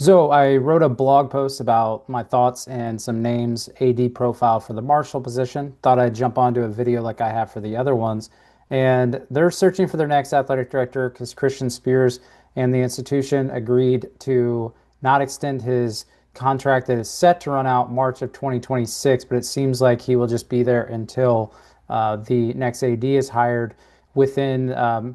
So I wrote a blog post about my thoughts and some names AD profile for the Marshall position. Thought I'd jump onto a video like I have for the other ones. And they're searching for their next athletic director because Christian Spears and the institution agreed to not extend his contract that is set to run out March of 2026, but it seems like he will just be there until the next AD is hired within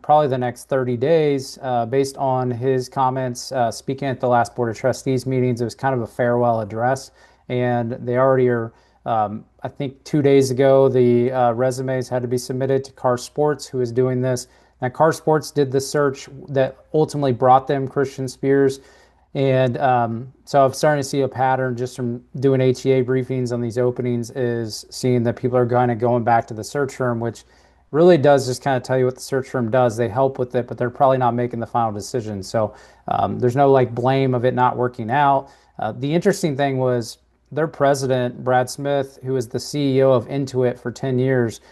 probably the next 30 days, based on his comments speaking at the last Board of Trustees meetings. It was kind of a farewell address, and they already are. I think 2 days ago, the resumes had to be submitted to Car Sports, who is doing this. Now, Car Sports did the search that ultimately brought them Christian Spears. And so I'm starting to see a pattern just from doing HEA briefings on these openings is seeing that people are kind of going back to the search firm, which really does just kind of tell you what the search firm does. They help with it, but they're probably not making the final decision. So there's no like blame of it not working out. The interesting thing was their president, Brad Smith, who was the CEO of Intuit for 10 years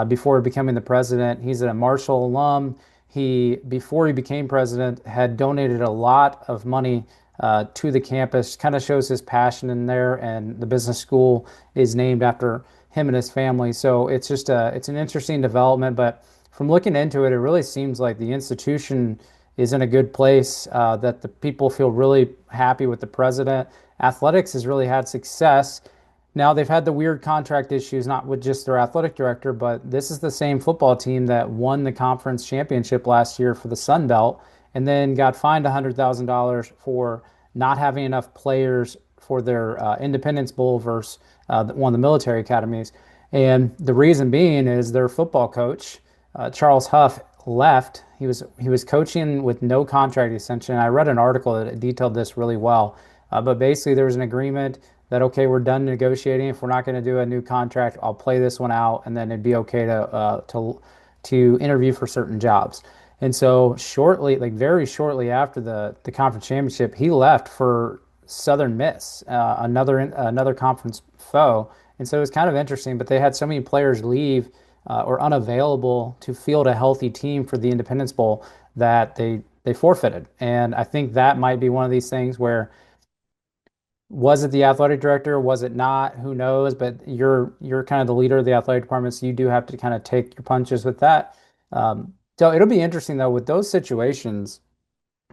before becoming the president. He's a Marshall alum. Before he became president, had donated a lot of money to the campus. Kind of shows his passion in there, and the business school is named after him and his family. So it's an interesting development. But from looking into it, it really seems like the institution is in a good place. That the people feel really happy with the president. Athletics has really had success. Now they've had the weird contract issues, not with just their athletic director, but this is the same football team that won the conference championship last year for the Sun Belt and then got fined $100,000 for not having enough players for their Independence Bowl versus one of the military academies. And the reason being is their football coach, Charles Huff, left. He was coaching with no contract extension. I read an article that detailed this really well. But basically, there was an agreement that, okay, we're done negotiating. If we're not going to do a new contract, I'll play this one out, and then it'd be okay to interview for certain jobs. And so shortly, like very shortly after the conference championship, he left for Southern Miss, another conference foe. And so it was kind of interesting. But they had so many players leave or unavailable to field a healthy team for the Independence Bowl that they forfeited. And I think that might be one of these things where was it the athletic director? Was it not? Who knows? But you're kind of the leader of the athletic department, so you do have to kind of take your punches with that. So it'll be interesting though with those situations.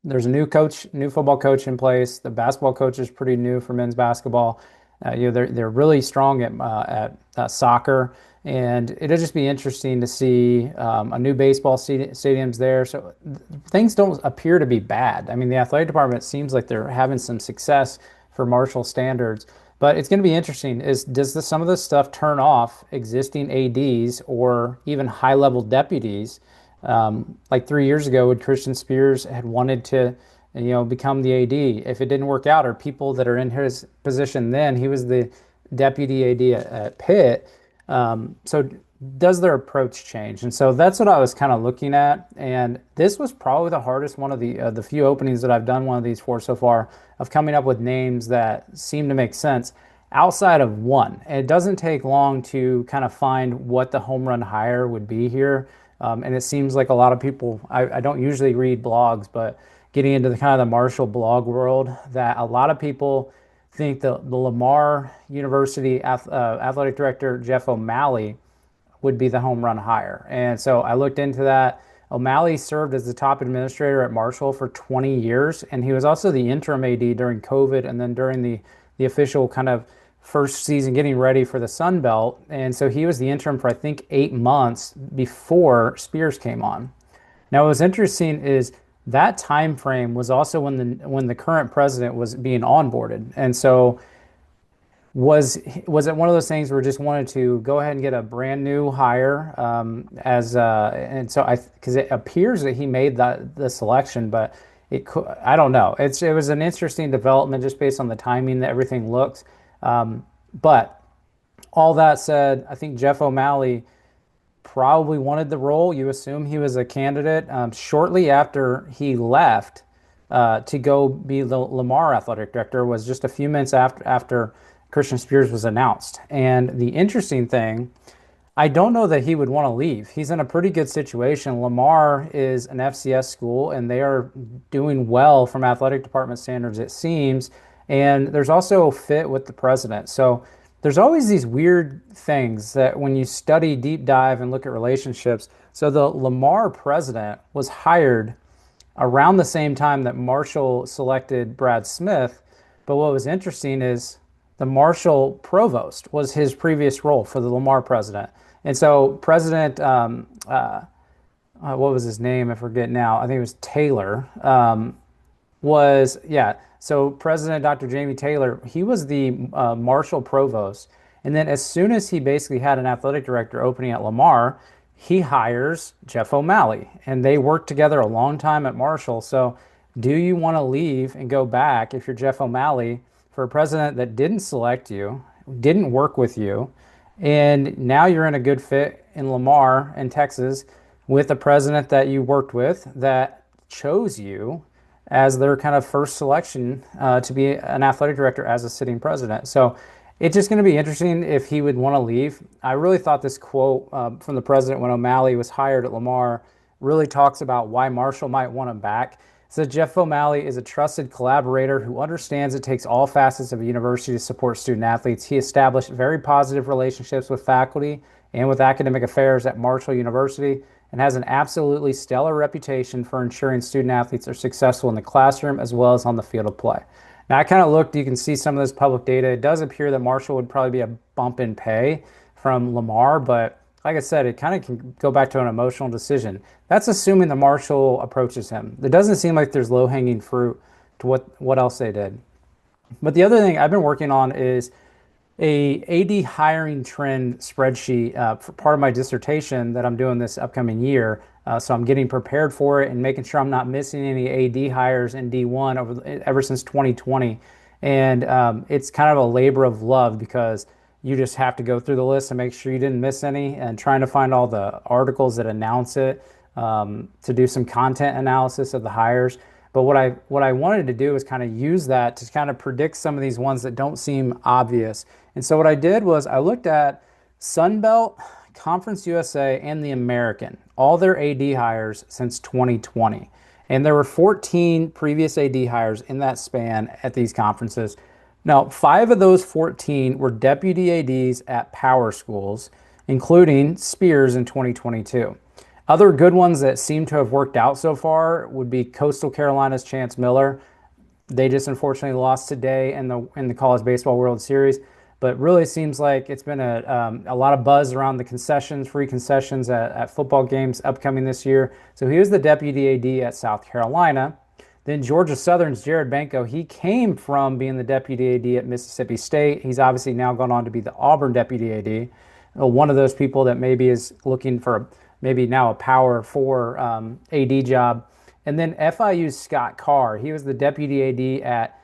There's a new coach, new football coach in place. The basketball coach is pretty new for men's basketball. They're really strong at soccer, and it'll just be interesting to see a new baseball stadiums there. So things don't appear to be bad. I mean, the athletic department seems like they're having some success for Marshall standards. But it's going to be interesting is some of this stuff turn off existing ADs or even high level deputies? Like 3 years ago, when Christian Spears had wanted to, become the AD, if it didn't work out, or people that are in his position then, he was the deputy AD at Pitt. So does their approach change? And so that's what I was kind of looking at. And this was probably the hardest one of the few openings that I've done one of these for so far of coming up with names that seem to make sense outside of one. And it doesn't take long to kind of find what the home run hire would be here. And it seems like a lot of people, I don't usually read blogs, but getting into the kind of the Marshall blog world, that a lot of people think the Lamar University athletic director, Jeff O'Malley, would be the home run hire. And so I looked into that. O'Malley served as the top administrator at Marshall for 20 years, and he was also the interim AD during COVID and then during the official kind of first season getting ready for the Sun Belt. And so he was the interim for I think 8 months before Spears came on. Now, what's interesting is that time frame was also when the current president was being onboarded. And so was it one of those things where we just wanted to go ahead and get a brand new hire and so I because it appears that he made the selection, but I don't know. It was an interesting development just based on the timing that everything looks. But all that said, I think Jeff O'Malley probably wanted the role. You assume he was a candidate shortly after he left to go be the Lamar athletic director was just a few minutes after Christian Spears was announced. And the interesting thing, I don't know that he would want to leave. He's in a pretty good situation. Lamar is an FCS school, and they are doing well from athletic department standards, it seems. And there's also a fit with the president. So there's always these weird things that when you study deep dive and look at relationships. So the Lamar president was hired around the same time that Marshall selected Brad Smith. But what was interesting is the Marshall provost was his previous role for the Lamar president. And so President, what was his name? I forget now. I think it was Taylor. Yeah. So President Dr. Jamie Taylor, he was the Marshall provost. And then as soon as he basically had an athletic director opening at Lamar, he hires Jeff O'Malley, and they worked together a long time at Marshall. So do you want to leave and go back if you're Jeff O'Malley for a president that didn't select you, didn't work with you, and now you're in a good fit in Lamar in Texas with a president that you worked with that chose you as their kind of first selection to be an athletic director as a sitting president. So it's just going to be interesting if he would want to leave. I really thought this quote from the president when O'Malley was hired at Lamar really talks about why Marshall might want him back. It says Jeff O'Malley is a trusted collaborator who understands it takes all facets of a university to support student athletes. He established very positive relationships with faculty and with academic affairs at Marshall University and has an absolutely stellar reputation for ensuring student athletes are successful in the classroom as well as on the field of play. Now, I kind of looked, you can see some of this public data. It does appear that Marshall would probably be a bump in pay from Lamar, but like I said, it kind of can go back to an emotional decision. That's assuming the Marshall approaches him. It doesn't seem like there's low-hanging fruit to what else they did. But the other thing I've been working on is a AD hiring trend spreadsheet for part of my dissertation that I'm doing this upcoming year. So I'm getting prepared for it and making sure I'm not missing any AD hires in D1 ever since 2020. And it's kind of a labor of love because you just have to go through the list and make sure you didn't miss any and trying to find all the articles that announce it to do some content analysis of the hires. But what I wanted to do is kind of use that to kind of predict some of these ones that don't seem obvious. And so what I did was I looked at Sunbelt, Conference USA, and the American, all their AD hires since 2020. And there were 14 previous AD hires in that span at these conferences. Now, 5 of those 14 were deputy ADs at power schools, including Spears in 2022. Other good ones that seem to have worked out so far would be Coastal Carolina's Chance Miller. They just unfortunately lost today in the College Baseball World Series, but really seems like it's been a lot of buzz around the concessions, free concessions at football games upcoming this year. So he was the deputy AD at South Carolina. Then Georgia Southern's Jared Banco, he came from being the deputy AD at Mississippi State. He's obviously now gone on to be the Auburn deputy AD. One of those people that maybe is looking for maybe now a Power 4 AD job. And then FIU's Scott Carr, he was the deputy AD at,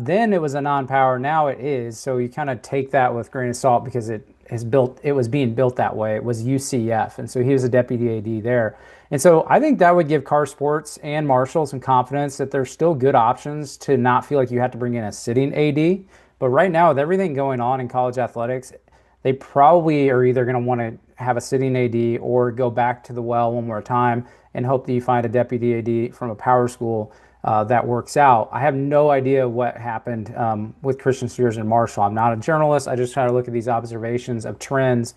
then it was a non-power, now it is. So you kind of take that with a grain of salt because it was being built that way. It was UCF. And so he was a deputy AD there. And so I think that would give Carr Sports and Marshall some confidence that there's still good options to not feel like you have to bring in a sitting AD. But right now, with everything going on in college athletics, they probably are either going to want to have a sitting AD or go back to the well one more time and hope that you find a deputy AD from a power school that works out. I have no idea what happened with Christian Spears and Marshall. I'm not a journalist. I just try to look at these observations of trends.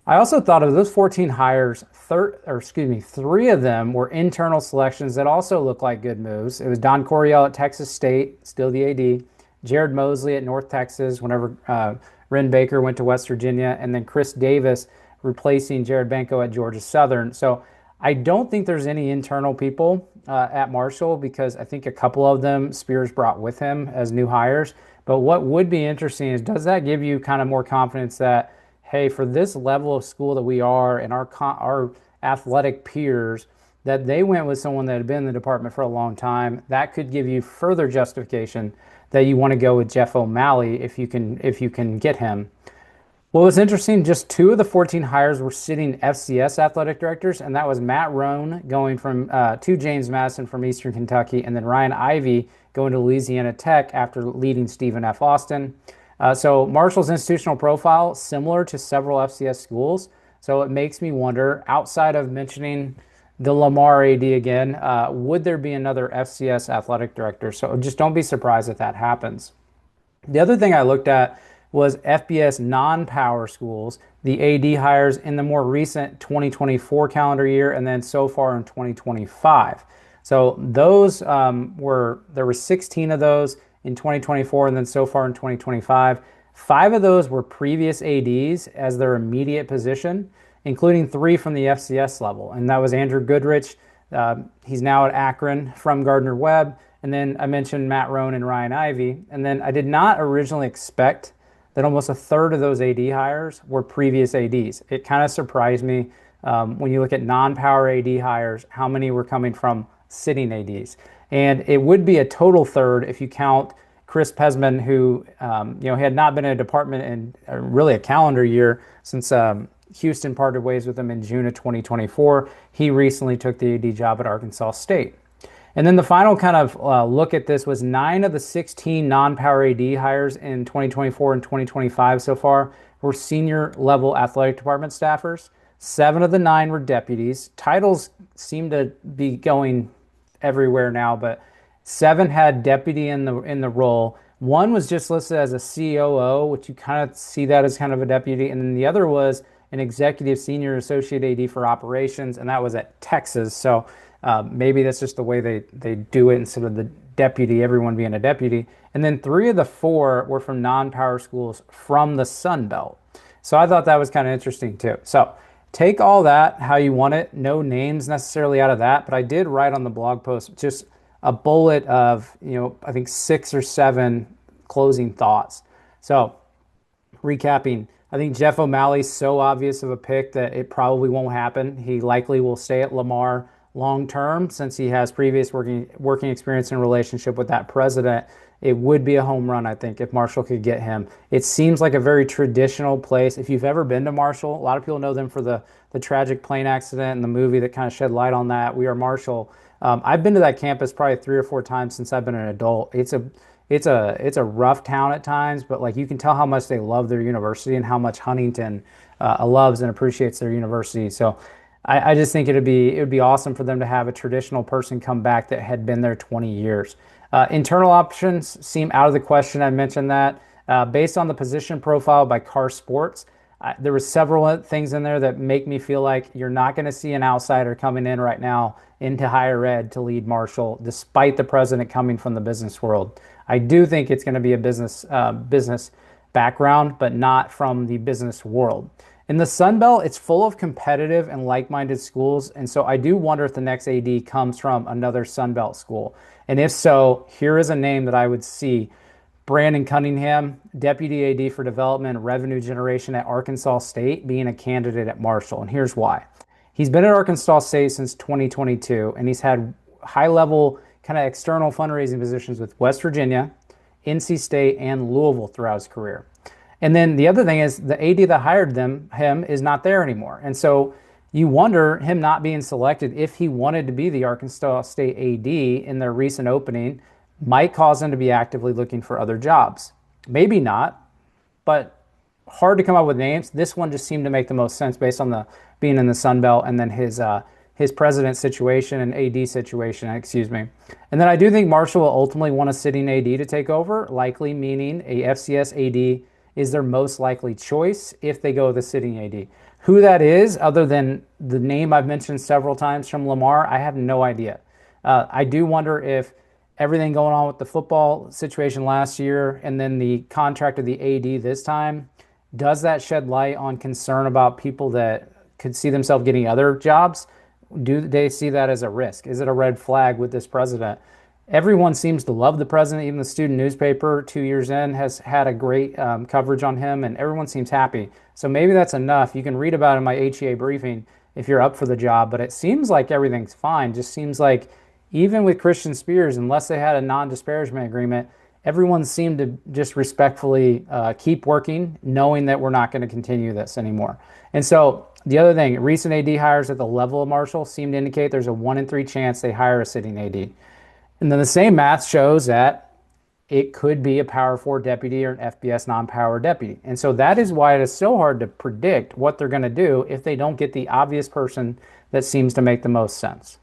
I also thought of those 14 hires, 3 of them were internal selections that also look like good moves. It was Don Coryell at Texas State, still the AD, Jared Mosley at North Texas whenever Ren Baker went to West Virginia, and then Chris Davis replacing Jared Banco at Georgia Southern. So I don't think there's any internal people at Marshall because I think a couple of them Spears brought with him as new hires. But what would be interesting is, does that give you kind of more confidence that, hey, for this level of school that we are and our athletic peers, that they went with someone that had been in the department for a long time? That could give you further justification that you want to go with Jeff O'Malley if you can get him. What was interesting, just 2 of the 14 hires were sitting FCS athletic directors, and that was Matt Roan going to James Madison from Eastern Kentucky, and then Ryan Ivey going to Louisiana Tech after leading Stephen F. Austin. So Marshall's institutional profile, similar to several FCS schools. So it makes me wonder, outside of mentioning the Lamar AD again, would there be another FCS athletic director? So just don't be surprised if that happens. The other thing I looked at was FBS non-power schools, the AD hires in the more recent 2024 calendar year, and then so far in 2025. So those there were 16 of those in 2024, and then so far in 2025. Five of those were previous ADs as their immediate position, including three from the FCS level, and that was Andrew Goodrich. He's now at Akron from Gardner Webb. And then I mentioned Matt Roan and Ryan Ivey. And then I did not originally expect that almost a third of those AD hires were previous ADs. It kind of surprised me when you look at non-power AD hires, how many were coming from sitting ADs. And it would be a total third if you count Chris Pesman, who had not been in a department in really a calendar year since Houston parted ways with him in June of 2024. He recently took the AD job at Arkansas State. And then the final kind of look at this was 9 of the 16 non-power AD hires in 2024 and 2025 so far were senior level athletic department staffers. 7 of the 9 were deputies. Titles seem to be going everywhere now, but 7 had deputy in the role. 1 was just listed as a COO, which you kind of see that as kind of a deputy, and then the other was an executive senior associate AD for operations, and that was at Texas. So maybe that's just the way they do it instead of the deputy, everyone being a deputy. And then 3 of the 4 were from non-power schools from the Sun Belt. So I thought that was kind of interesting too. So take all that how you want it. No names necessarily out of that, but I did write on the blog post just a bullet of, I think 6 or 7 closing thoughts. So recapping, I think Jeff O'Malley's so obvious of a pick that it probably won't happen. He likely will stay at Lamar long term since he has previous working experience and relationship with that president. It would be a home run, I think, if Marshall could get him. It seems like a very traditional place. If you've ever been to Marshall, a lot of people know them for the tragic plane accident and the movie that kind of shed light on that, We Are Marshall. I've been to that campus probably 3 or 4 times since I've been an adult. It's a rough town at times, but like you can tell how much they love their university and how much Huntington loves and appreciates their university. So I just think it would be awesome for them to have a traditional person come back that had been there 20 years. Internal options seem out of the question. I mentioned that. Based on the position profile by Car Sports, there were several things in there that make me feel like you're not going to see an outsider coming in right now into higher ed to lead Marshall, despite the president coming from the business world. I do think it's going to be a business background, but not from the business world. In the Sun Belt, it's full of competitive and like-minded schools, and so I do wonder if the next AD comes from another Sun Belt school. And if so, here is a name that I would see. Brandon Cunningham, Deputy AD for Development and Revenue Generation at Arkansas State, being a candidate at Marshall. And here's why. He's been at Arkansas State since 2022, and he's had high-level kind of external fundraising positions with West Virginia, NC State, and Louisville throughout his career. And then the other thing is the AD that hired him is not there anymore. And so you wonder him not being selected if he wanted to be the Arkansas State AD in their recent opening might cause him to be actively looking for other jobs. Maybe not, but hard to come up with names. This one just seemed to make the most sense based on the being in the Sun Belt and then his president situation and AD situation, excuse me. And then I do think Marshall will ultimately want a sitting AD to take over, likely meaning a FCS AD is their most likely choice if they go with the sitting AD. Who that is, other than the name I've mentioned several times from Lamar, I have no idea. I do wonder if everything going on with the football situation last year and then the contract of the AD this time, does that shed light on concern about people that could see themselves getting other jobs? Do they see that as a risk? Is it a red flag with this president? Everyone seems to love the president. Even the student newspaper 2 years in has had a great coverage on him, and everyone seems happy. So maybe that's enough. You can read about it in my HEA briefing if you're up for the job, but it seems like everything's fine. Just seems like even with Christian Spears, unless they had a non-disparagement agreement, everyone seemed to just respectfully keep working, knowing that we're not going to continue this anymore. And so the other thing, recent AD hires at the level of Marshall seem to indicate there's a 1 in 3 chance they hire a sitting AD. And then the same math shows that it could be a Power 4 deputy or an FBS non-power deputy. And so that is why it is so hard to predict what they're going to do if they don't get the obvious person that seems to make the most sense.